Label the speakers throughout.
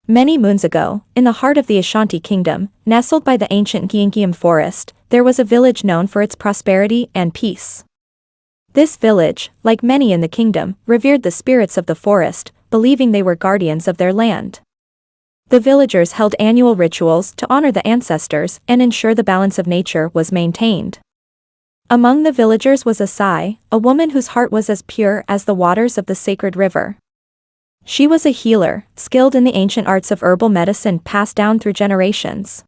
Speaker 1: Many moons ago, in the heart of the Ashanti kingdom, nestled by the ancient forest, there was a village known for its prosperity and peace. This village, like many in the kingdom, revered the spirits of the forest, believing they were guardians of their land. The villagers held annual rituals to honor the ancestors and ensure the balance of nature was maintained. Among the villagers was Asai, a woman whose heart was as pure as the waters of the sacred river. She was a healer, skilled in the ancient arts of herbal medicine passed down through generations.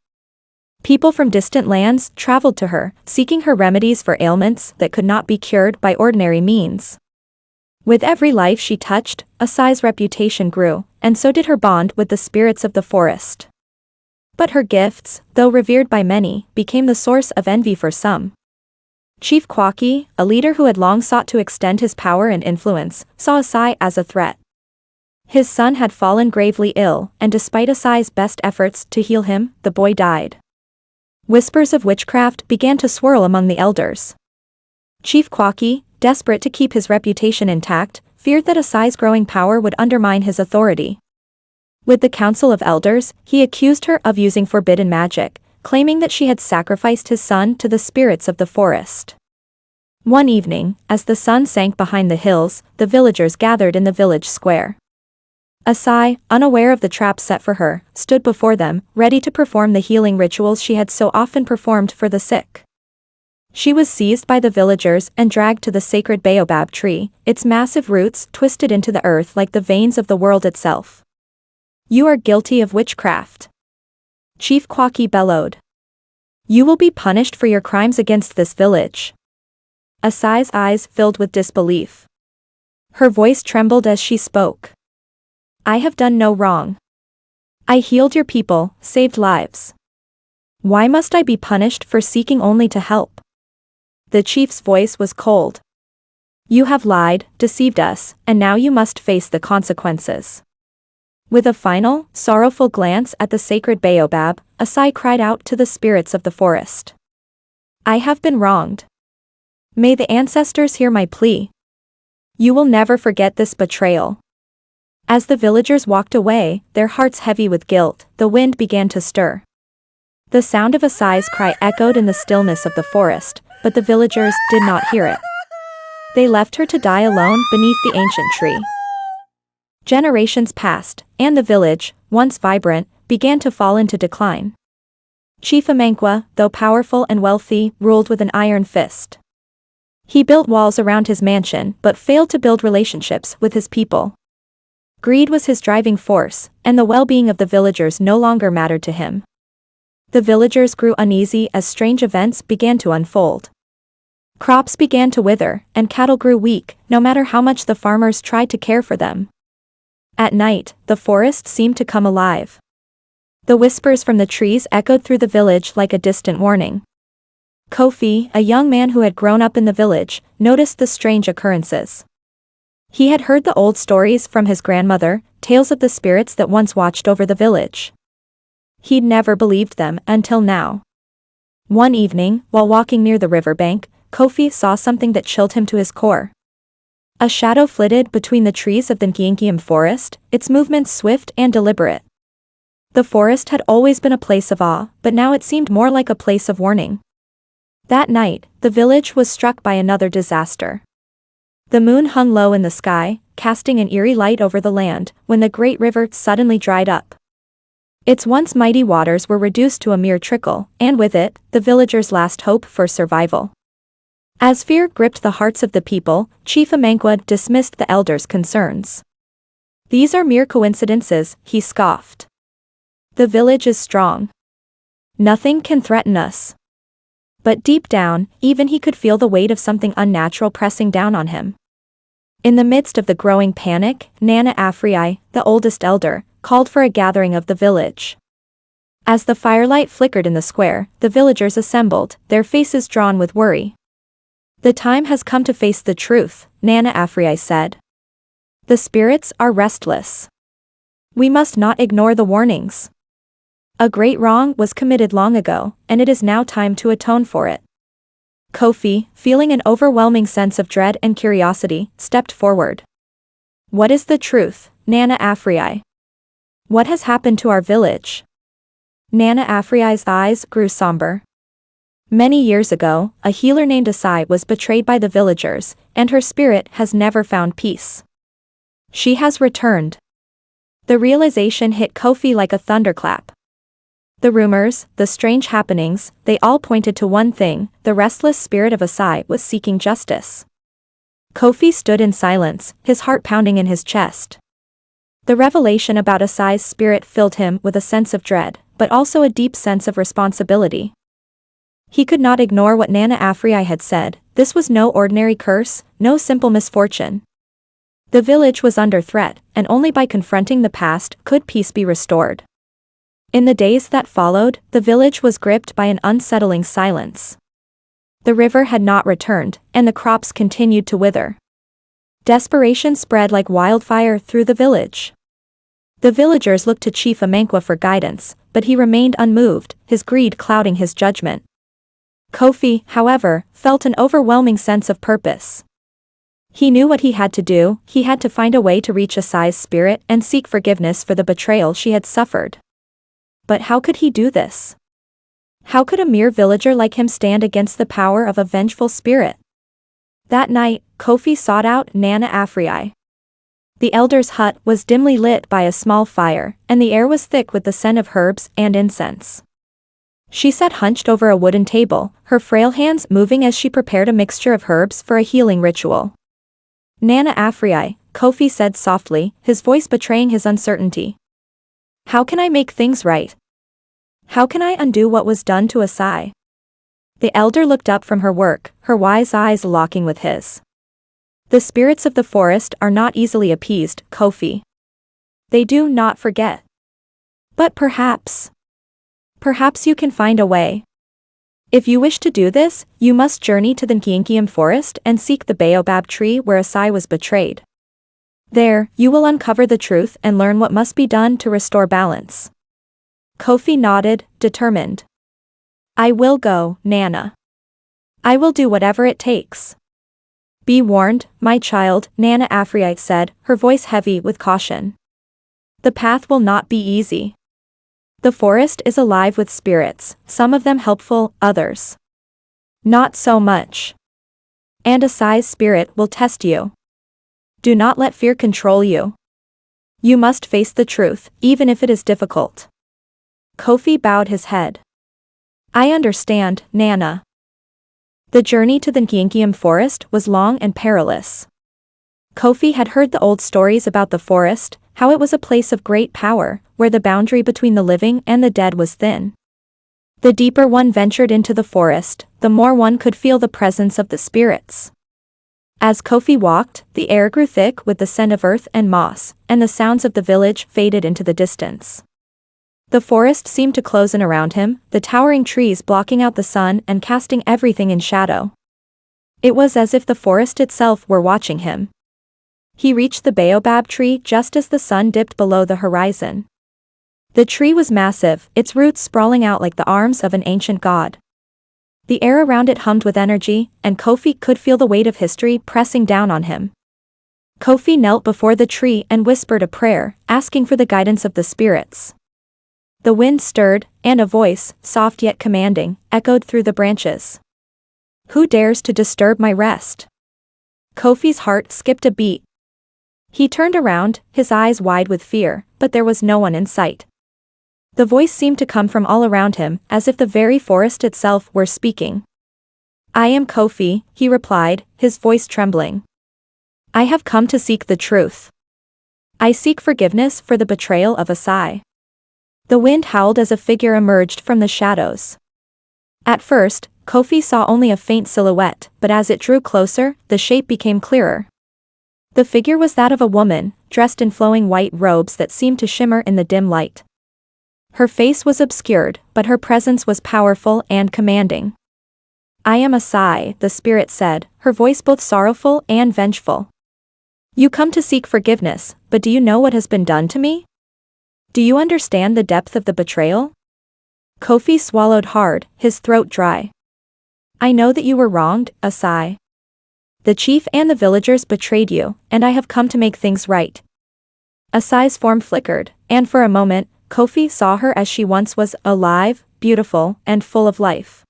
Speaker 1: People from distant lands traveled to her, seeking her remedies for ailments that could not be cured by ordinary means. With every life she touched, Asai's reputation grew, and so did her bond with the spirits of the forest. But her gifts, though revered by many, became the source of envy for some. Chief Kwaki, a leader who had long sought to extend his power and influence, saw Asai as a threat. His son had fallen gravely ill, and despite Asai's best efforts to heal him, the boy died. Whispers of witchcraft began to swirl among the elders. Chief Kwaki, desperate to keep his reputation intact, feared that Asai's growing power would undermine his authority. With the council of elders, he accused her of using forbidden magic, claiming that she had sacrificed his son to the spirits of the forest. One evening, as the sun sank behind the hills, the villagers gathered in the village square. Asai, unaware of the trap set for her, stood before them, ready to perform the healing rituals she had so often performed for the sick. She was seized by the villagers and dragged to the sacred baobab tree, its massive roots twisted into the earth like the veins of the world itself. "You are guilty of witchcraft," Chief Kwaki bellowed. "You will be punished for your crimes against this village." Asai's eyes filled with disbelief. Her voice trembled as she spoke. "I have done no wrong. I healed your people, saved lives. Why must I be punished for seeking only to help?" The chief's voice was cold. "You have lied, deceived us, and now you must face the consequences." With a final, sorrowful glance at the sacred baobab, Asai cried out to the spirits of the forest. "I have been wronged. May the ancestors hear my plea. You will never forget this betrayal." As the villagers walked away, their hearts heavy with guilt, the wind began to stir. The sound of Asai's cry echoed in the stillness of the forest, but the villagers did not hear it. They left her to die alone beneath the ancient tree. Generations passed, and the village, once vibrant, began to fall into decline. Chief Amankwa, though powerful and wealthy, ruled with an iron fist. He built walls around his mansion but failed to build relationships with his people. Greed was his driving force, and the well-being of the villagers no longer mattered to him. The villagers grew uneasy as strange events began to unfold. Crops began to wither, and cattle grew weak, no matter how much the farmers tried to care for them. At night, the forest seemed to come alive. The whispers from the trees echoed through the village like a distant warning. Kofi, a young man who had grown up in the village, noticed the strange occurrences. He had heard the old stories from his grandmother, tales of the spirits that once watched over the village. He'd never believed them until now. One evening, while walking near the riverbank, Kofi saw something that chilled him to his core. A shadow flitted between the trees of the forest, its movements swift and deliberate. The forest had always been a place of awe, but now it seemed more like a place of warning. That night, the village was struck by another disaster. The moon hung low in the sky, casting an eerie light over the land, when the great river suddenly dried up. Its once mighty waters were reduced to a mere trickle, and with it, the villagers' last hope for survival. As fear gripped the hearts of the people, Chief Amankwa dismissed the elders' concerns. "These are mere coincidences," he scoffed. "The village is strong. Nothing can threaten us." But deep down, even he could feel the weight of something unnatural pressing down on him. In the midst of the growing panic, Nana Afrii, the oldest elder, called for a gathering of the village. As the firelight flickered in the square, the villagers assembled, their faces drawn with worry. "The time has come to face the truth," Nana Afrii said. "The spirits are restless. We must not ignore the warnings. A great wrong was committed long ago, and it is now time to atone for it." Kofi, feeling an overwhelming sense of dread and curiosity, stepped forward. "What is the truth, Nana Afrii?" What has happened to our village? Nana Afriai's eyes grew somber. Many years ago, a healer named Asai was betrayed by the villagers, and her spirit has never found peace. She has returned. The realization hit Kofi like a thunderclap. The rumors, the strange happenings, they all pointed to one thing: the restless spirit of Asai was seeking justice. Kofi stood in silence, his heart pounding in his chest. The revelation about Asai's spirit filled him with a sense of dread, but also a deep sense of responsibility. He could not ignore what Nana Afriai had said. This was no ordinary curse, no simple misfortune. The village was under threat, and only by confronting the past could peace be restored. In the days that followed, the village was gripped by an unsettling silence. The river had not returned, and the crops continued to wither. Desperation spread like wildfire through the village. The villagers looked to Chief Amankwa for guidance, but he remained unmoved, his greed clouding his judgment. Kofi, however, felt an overwhelming sense of purpose. He knew what he had to do. He had to find a way to reach Asai's spirit and seek forgiveness for the betrayal she had suffered. But how could he do this? How could a mere villager like him stand against the power of a vengeful spirit? That night, Kofi sought out Nana Afriai. The elder's hut was dimly lit by a small fire, and the air was thick with the scent of herbs and incense. She sat hunched over a wooden table, her frail hands moving as she prepared a mixture of herbs for a healing ritual. Nana Afriai, Kofi said softly, his voice betraying his uncertainty. How can I make things right? How can I undo what was done to Asai? The elder looked up from her work, her wise eyes locking with his. The spirits of the forest are not easily appeased, Kofi. They do not forget. But perhaps you can find a way. If you wish to do this, you must journey to the Nkiankiam forest and seek the baobab tree where Asai was betrayed. There, you will uncover the truth and learn what must be done to restore balance. Kofi nodded, determined. I will go, Nana. I will do whatever it takes. Be warned, my child, Nana Afriai said, her voice heavy with caution. The path will not be easy. The forest is alive with spirits, some of them helpful, others not so much. And Asai's spirit will test you. Do not let fear control you. You must face the truth, even if it is difficult. Kofi bowed his head. I understand, Nana. The journey to the Nkiankiam forest was long and perilous. Kofi had heard the old stories about the forest, how it was a place of great power, where the boundary between the living and the dead was thin. The deeper one ventured into the forest, the more one could feel the presence of the spirits. As Kofi walked, the air grew thick with the scent of earth and moss, and the sounds of the village faded into the distance. The forest seemed to close in around him, the towering trees blocking out the sun and casting everything in shadow. It was as if the forest itself were watching him. He reached the baobab tree just as the sun dipped below the horizon. The tree was massive, its roots sprawling out like the arms of an ancient god. The air around it hummed with energy, and Kofi could feel the weight of history pressing down on him. Kofi knelt before the tree and whispered a prayer, asking for the guidance of the spirits. The wind stirred, and a voice, soft yet commanding, echoed through the branches. Who dares to disturb my rest? Kofi's heart skipped a beat. He turned around, his eyes wide with fear, but there was no one in sight. The voice seemed to come from all around him, as if the very forest itself were speaking. I am Kofi, he replied, his voice trembling. I have come to seek the truth. I seek forgiveness for the betrayal of Asai. The wind howled as a figure emerged from the shadows. At first, Kofi saw only a faint silhouette, but as it drew closer, the shape became clearer. The figure was that of a woman, dressed in flowing white robes that seemed to shimmer in the dim light. Her face was obscured, but her presence was powerful and commanding. I am Asai, the spirit said, her voice both sorrowful and vengeful. You come to seek forgiveness, but do you know what has been done to me? Do you understand the depth of the betrayal? Kofi swallowed hard, his throat dry. I know that you were wronged, Asai. The chief and the villagers betrayed you, and I have come to make things right. Asai's form flickered, and for a moment, Kofi saw her as she once was, alive, beautiful, and full of life.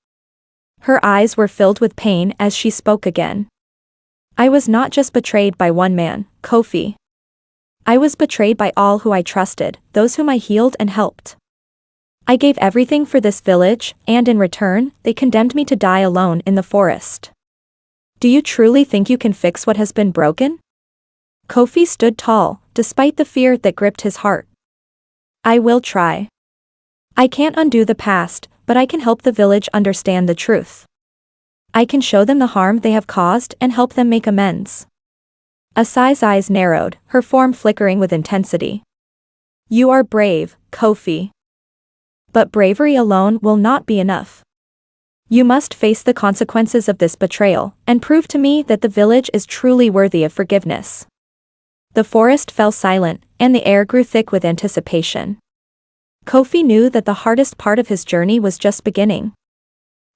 Speaker 1: Her eyes were filled with pain as she spoke again. I was not just betrayed by one man, Kofi. I was betrayed by all who I trusted, those whom I healed and helped. I gave everything for this village, and in return, they condemned me to die alone in the forest. Do you truly think you can fix what has been broken? Kofi stood tall, despite the fear that gripped his heart. I will try. I can't undo the past, but I can help the village understand the truth. I can show them the harm they have caused and help them make amends. Asai's eyes narrowed, her form flickering with intensity. You are brave, Kofi. But bravery alone will not be enough. You must face the consequences of this betrayal, and prove to me that the village is truly worthy of forgiveness. The forest fell silent, and the air grew thick with anticipation. Kofi knew that the hardest part of his journey was just beginning.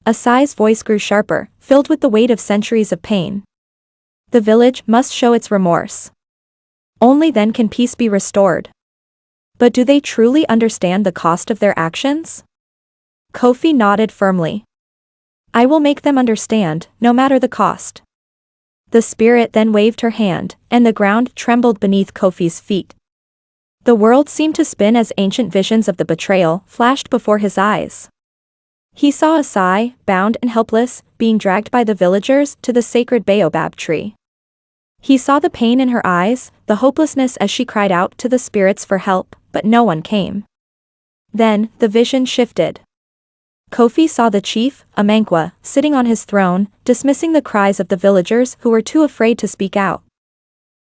Speaker 1: Asai's voice grew sharper, filled with the weight of centuries of pain. The village must show its remorse. Only then can peace be restored. But do they truly understand the cost of their actions? Kofi nodded firmly. I will make them understand, no matter the cost. The spirit then waved her hand, and the ground trembled beneath Kofi's feet. The world seemed to spin as ancient visions of the betrayal flashed before his eyes. He saw Asai, bound and helpless, being dragged by the villagers to the sacred baobab tree. He saw the pain in her eyes, the hopelessness as she cried out to the spirits for help, but no one came. Then, the vision shifted. Kofi saw the chief, Amankwa, sitting on his throne, dismissing the cries of the villagers who were too afraid to speak out.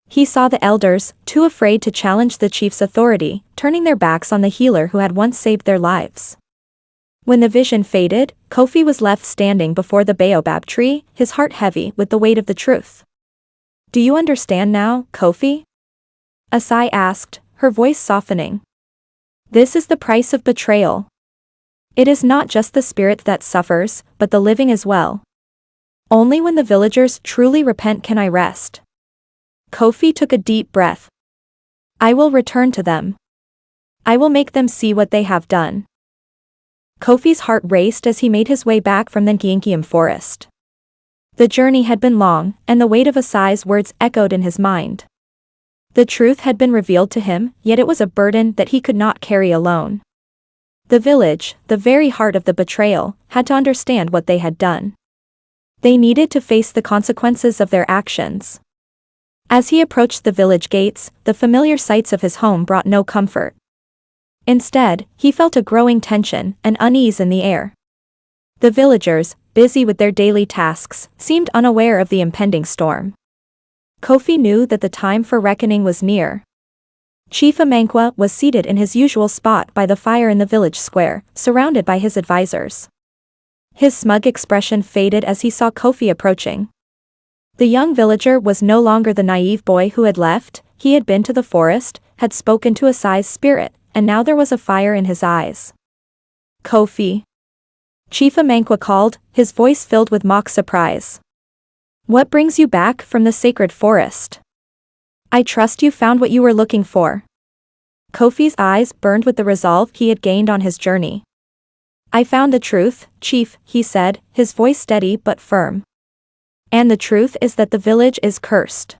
Speaker 1: He saw the elders, too afraid to challenge the chief's authority, turning their backs on the healer who had once saved their lives. When the vision faded, Kofi was left standing before the baobab tree, his heart heavy with the weight of the truth. Do you understand now, Kofi? Asai asked, her voice softening. This is the price of betrayal. It is not just the spirit that suffers, but the living as well. Only when the villagers truly repent can I rest. Kofi took a deep breath. I will return to them. I will make them see what they have done. Kofi's heart raced as he made his way back from the Nkiankiam forest. The journey had been long, and the weight of Asai's words echoed in his mind. The truth had been revealed to him, yet it was a burden that he could not carry alone. The village, the very heart of the betrayal, had to understand what they had done. They needed to face the consequences of their actions. As he approached the village gates, the familiar sights of his home brought no comfort. Instead, he felt a growing tension, an unease in the air. The villagers, busy with their daily tasks, seemed unaware of the impending storm. Kofi knew that the time for reckoning was near. Chief Amankwa was seated in his usual spot by the fire in the village square, surrounded by his advisors. His smug expression faded as he saw Kofi approaching. The young villager was no longer the naive boy who had left, he had been to the forest, had spoken to Asai's spirit, and now there was a fire in his eyes. Kofi. Chief Amankwa called, his voice filled with mock surprise. What brings you back from the sacred forest? I trust you found what you were looking for. Kofi's eyes burned with the resolve he had gained on his journey. I found the truth, Chief, he said, his voice steady but firm. And the truth is that the village is cursed.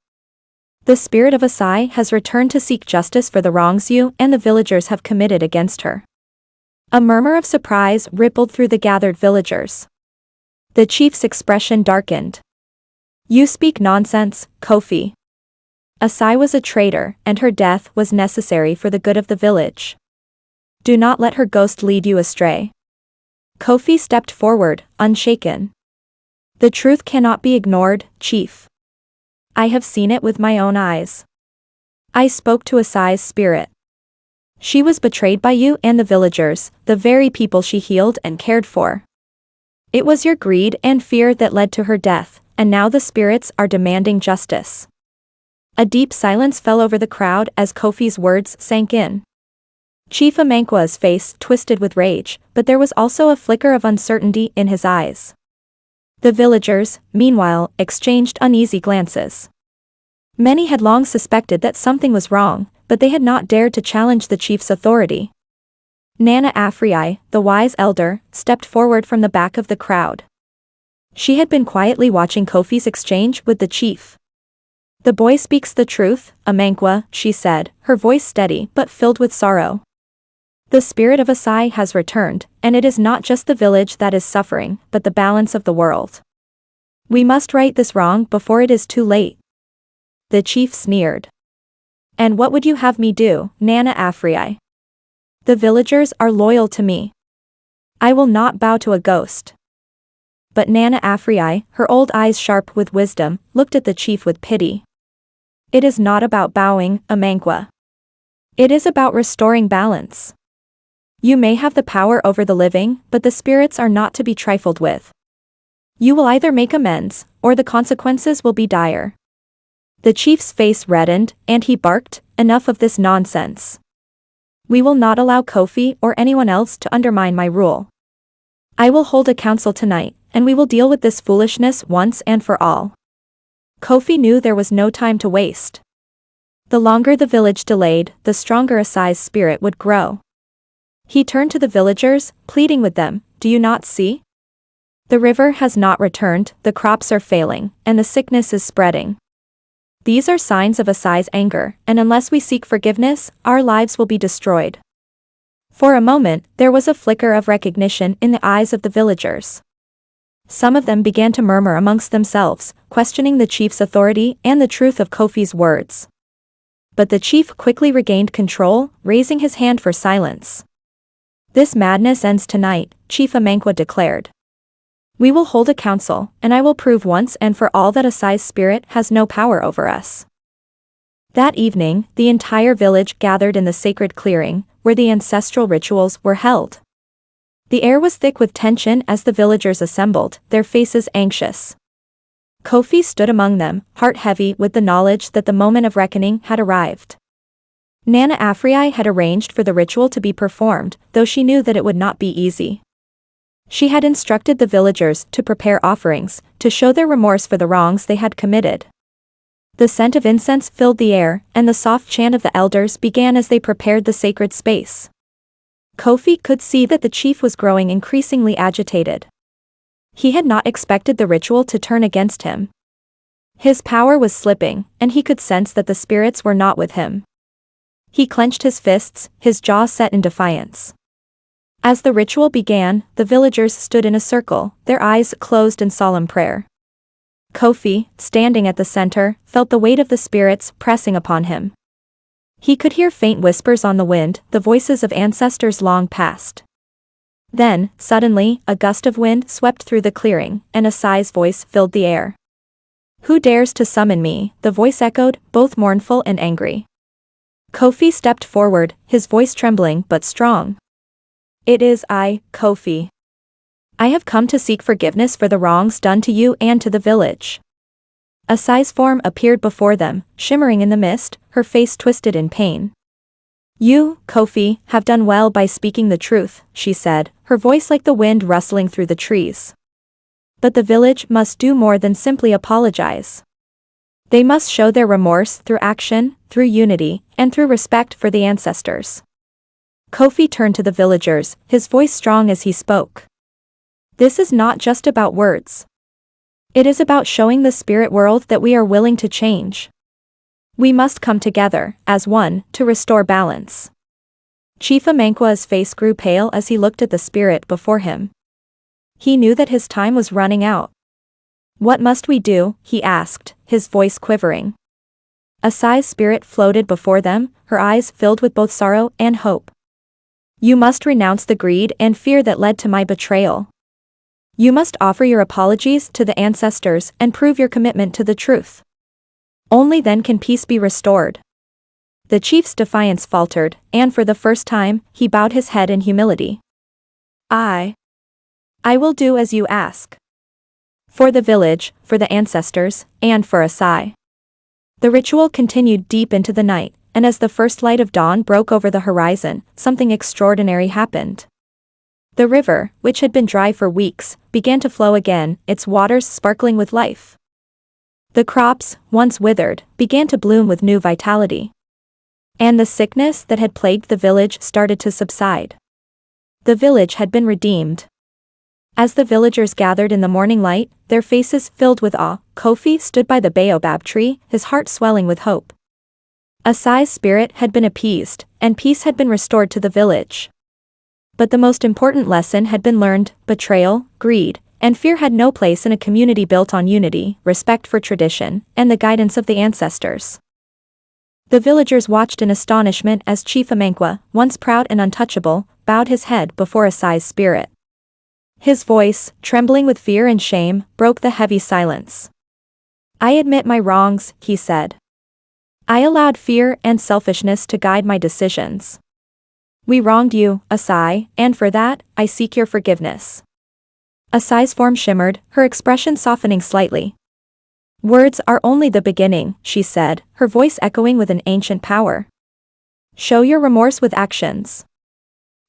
Speaker 1: The spirit of Asai has returned to seek justice for the wrongs you and the villagers have committed against her. A murmur of surprise rippled through the gathered villagers. The chief's expression darkened. You speak nonsense, Kofi. Asai was a traitor, and her death was necessary for the good of the village. Do not let her ghost lead you astray. Kofi stepped forward, unshaken. The truth cannot be ignored, Chief. I have seen it with my own eyes. I spoke to Asai's spirit. She was betrayed by you and the villagers, the very people she healed and cared for. It was your greed and fear that led to her death, and now the spirits are demanding justice. A deep silence fell over the crowd as Kofi's words sank in. Chief Amankwa's face twisted with rage, but there was also a flicker of uncertainty in his eyes. The villagers, meanwhile, exchanged uneasy glances. Many had long suspected that something was wrong, but they had not dared to challenge the chief's authority. Nana Afriai, the wise elder, stepped forward from the back of the crowd. She had been quietly watching Kofi's exchange with the chief. "The boy speaks the truth, Amankwa," she said, her voice steady but filled with sorrow. "The spirit of Asai has returned, and it is not just the village that is suffering, but the balance of the world. We must right this wrong before it is too late." The chief sneered. "And what would you have me do, Nana Afriai? The villagers are loyal to me. I will not bow to a ghost." But Nana Afriai, her old eyes sharp with wisdom, looked at the chief with pity. "It is not about bowing, Amankwa. It is about restoring balance. You may have the power over the living, but the spirits are not to be trifled with. You will either make amends, or the consequences will be dire." The chief's face reddened, and he barked, "Enough of this nonsense. We will not allow Kofi or anyone else to undermine my rule. I will hold a council tonight, and we will deal with this foolishness once and for all." Kofi knew there was no time to waste. The longer the village delayed, the stronger Asai's spirit would grow. He turned to the villagers, pleading with them, "Do you not see? The river has not returned, the crops are failing, and the sickness is spreading. These are signs of Asai's anger, and unless we seek forgiveness, our lives will be destroyed." For a moment, there was a flicker of recognition in the eyes of the villagers. Some of them began to murmur amongst themselves, questioning the chief's authority and the truth of Kofi's words. But the chief quickly regained control, raising his hand for silence. "This madness ends tonight," Chief Amankwa declared. "We will hold a council, and I will prove once and for all that Asai's spirit has no power over us." That evening, the entire village gathered in the sacred clearing, where the ancestral rituals were held. The air was thick with tension as the villagers assembled, their faces anxious. Kofi stood among them, heart heavy with the knowledge that the moment of reckoning had arrived. Nana Afriai had arranged for the ritual to be performed, though she knew that it would not be easy. She had instructed the villagers to prepare offerings, to show their remorse for the wrongs they had committed. The scent of incense filled the air, and the soft chant of the elders began as they prepared the sacred space. Kofi could see that the chief was growing increasingly agitated. He had not expected the ritual to turn against him. His power was slipping, and he could sense that the spirits were not with him. He clenched his fists, his jaw set in defiance. As the ritual began, the villagers stood in a circle, their eyes closed in solemn prayer. Kofi, standing at the center, felt the weight of the spirits pressing upon him. He could hear faint whispers on the wind, the voices of ancestors long past. Then, suddenly, a gust of wind swept through the clearing, and Asai's voice filled the air. "Who dares to summon me?" the voice echoed, both mournful and angry. Kofi stepped forward, his voice trembling but strong. "It is I, Kofi. I have come to seek forgiveness for the wrongs done to you and to the village." Asai's form appeared before them, shimmering in the mist, her face twisted in pain. "You, Kofi, have done well by speaking the truth," she said, her voice like the wind rustling through the trees. "But the village must do more than simply apologize. They must show their remorse through action, through unity, and through respect for the ancestors." Kofi turned to the villagers, his voice strong as he spoke. "This is not just about words. It is about showing the spirit world that we are willing to change. We must come together, as one, to restore balance." Chief Amankwa's face grew pale as he looked at the spirit before him. He knew that his time was running out. "What must we do?" he asked, his voice quivering. Asai's spirit floated before them, her eyes filled with both sorrow and hope. "You must renounce the greed and fear that led to my betrayal. You must offer your apologies to the ancestors and prove your commitment to the truth. Only then can peace be restored." The chief's defiance faltered, and for the first time, he bowed his head in humility. I will do as you ask. For the village, for the ancestors, and for Asai." The ritual continued deep into the night, and as the first light of dawn broke over the horizon, something extraordinary happened. The river, which had been dry for weeks, began to flow again, its waters sparkling with life. The crops, once withered, began to bloom with new vitality. And the sickness that had plagued the village started to subside. The village had been redeemed. As the villagers gathered in the morning light, their faces filled with awe, Kofi stood by the baobab tree, his heart swelling with hope. Asai's spirit had been appeased, and peace had been restored to the village. But the most important lesson had been learned: betrayal, greed, and fear had no place in a community built on unity, respect for tradition, and the guidance of the ancestors. The villagers watched in astonishment as Chief Amankwa, once proud and untouchable, bowed his head before Asai's spirit. His voice, trembling with fear and shame, broke the heavy silence. "I admit my wrongs," he said. "I allowed fear and selfishness to guide my decisions. We wronged you, Asai, and for that, I seek your forgiveness." Asai's form shimmered, her expression softening slightly. "Words are only the beginning," she said, her voice echoing with an ancient power. "Show your remorse with actions.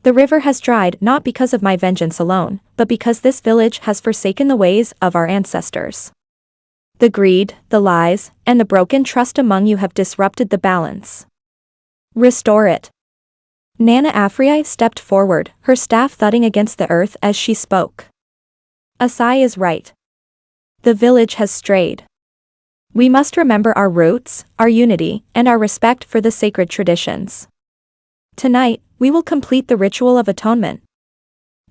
Speaker 1: The river has dried not because of my vengeance alone, but because this village has forsaken the ways of our ancestors. The greed, the lies, and the broken trust among you have disrupted the balance. Restore it." Nana Afriai stepped forward, her staff thudding against the earth as she spoke. "Asai is right. The village has strayed. We must remember our roots, our unity, and our respect for the sacred traditions. Tonight, we will complete the ritual of atonement."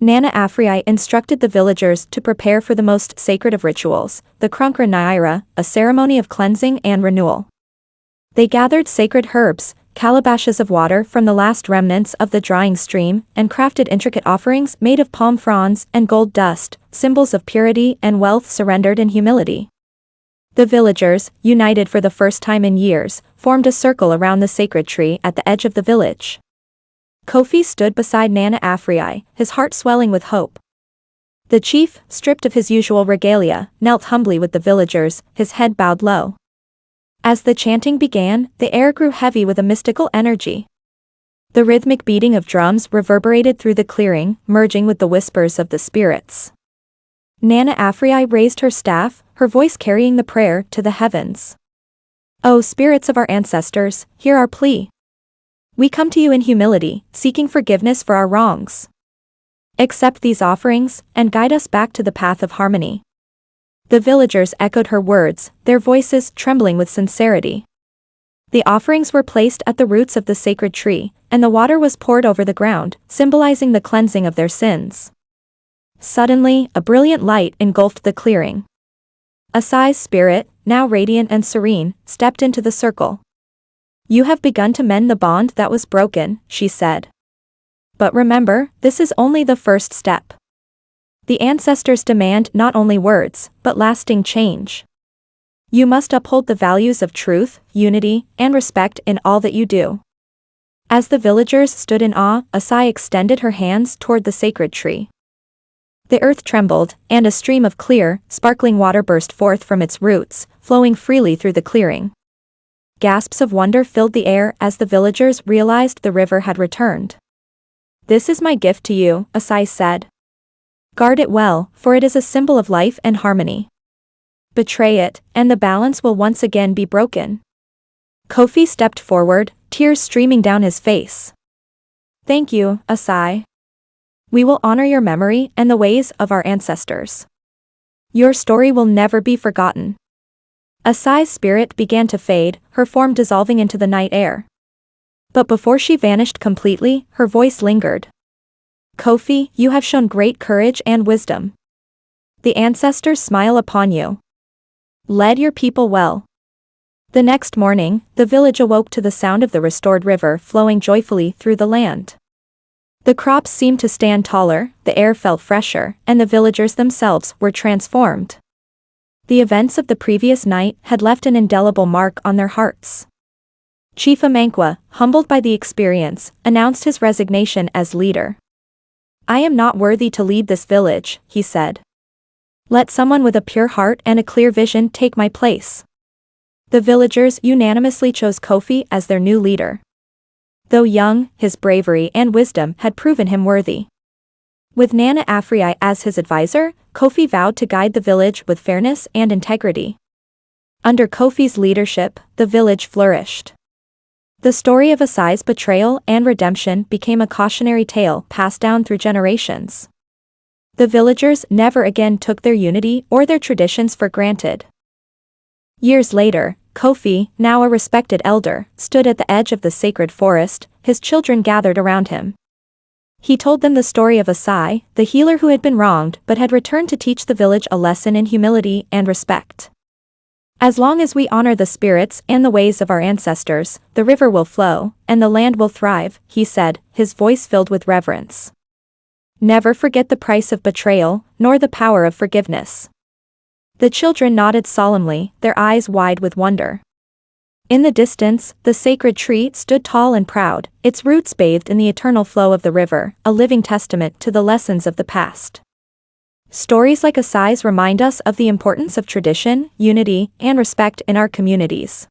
Speaker 1: Nana Afriai instructed the villagers to prepare for the most sacred of rituals, the Krankra Naira, a ceremony of cleansing and renewal. They gathered sacred herbs, calabashes of water from the last remnants of the drying stream, and crafted intricate offerings made of palm fronds and gold dust, symbols of purity and wealth surrendered in humility. The villagers, united for the first time in years, formed a circle around the sacred tree at the edge of the village. Kofi stood beside Nana Afriai, his heart swelling with hope. The chief, stripped of his usual regalia, knelt humbly with the villagers, his head bowed low. As the chanting began, the air grew heavy with a mystical energy. The rhythmic beating of drums reverberated through the clearing, merging with the whispers of the spirits. Nana Afriai raised her staff, her voice carrying the prayer to the heavens. "O spirits of our ancestors, hear our plea. We come to you in humility, seeking forgiveness for our wrongs. Accept these offerings, and guide us back to the path of harmony." The villagers echoed her words, their voices trembling with sincerity. The offerings were placed at the roots of the sacred tree, and the water was poured over the ground, symbolizing the cleansing of their sins. Suddenly, a brilliant light engulfed the clearing. Asai's spirit, now radiant and serene, stepped into the circle. "You have begun to mend the bond that was broken," she said. "But remember, this is only the first step. The ancestors demand not only words, but lasting change. You must uphold the values of truth, unity, and respect in all that you do." As the villagers stood in awe, Asai extended her hands toward the sacred tree. The earth trembled, and a stream of clear, sparkling water burst forth from its roots, flowing freely through the clearing. Gasps of wonder filled the air as the villagers realized the river had returned. "This is my gift to you," Asai said. "Guard it well, for it is a symbol of life and harmony. Betray it, and the balance will once again be broken." Kofi stepped forward, tears streaming down his face. "Thank you, Asai. We will honor your memory and the ways of our ancestors. Your story will never be forgotten." Asai's spirit began to fade, her form dissolving into the night air. But before she vanished completely, her voice lingered. "Kofi, you have shown great courage and wisdom. The ancestors smile upon you. Led your people well." The next morning, the village awoke to the sound of the restored river flowing joyfully through the land. The crops seemed to stand taller, the air felt fresher, and the villagers themselves were transformed. The events of the previous night had left an indelible mark on their hearts. Chief Amankwa, humbled by the experience, announced his resignation as leader. "I am not worthy to lead this village," he said. "Let someone with a pure heart and a clear vision take my place." The villagers unanimously chose Kofi as their new leader. Though young, his bravery and wisdom had proven him worthy. With Nana Afriai as his advisor, Kofi vowed to guide the village with fairness and integrity. Under Kofi's leadership, the village flourished. The story of Asai's betrayal and redemption became a cautionary tale passed down through generations. The villagers never again took their unity or their traditions for granted. Years later, Kofi, now a respected elder, stood at the edge of the sacred forest, his children gathered around him. He told them the story of Asai, the healer who had been wronged but had returned to teach the village a lesson in humility and respect. As long as we honor the spirits and the ways of our ancestors, the river will flow, and the land will thrive, he said, his voice filled with reverence. Never forget the price of betrayal, nor the power of forgiveness. The children nodded solemnly, their eyes wide with wonder. In the distance, the sacred tree stood tall and proud, its roots bathed in the eternal flow of the river, a living testament to the lessons of the past. Stories like Asai's remind us of the importance of tradition, unity, and respect in our communities.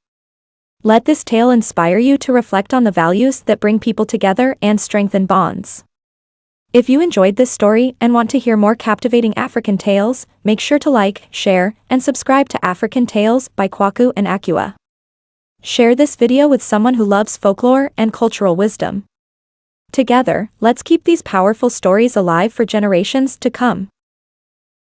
Speaker 1: Let this tale inspire you to reflect on the values that bring people together and strengthen bonds. If you enjoyed this story and want to hear more captivating African tales, make sure to like, share, and subscribe to African Tales by kwakuandakua. Share this video with someone who loves folklore and cultural wisdom. Together, let's keep these powerful stories alive for generations to come.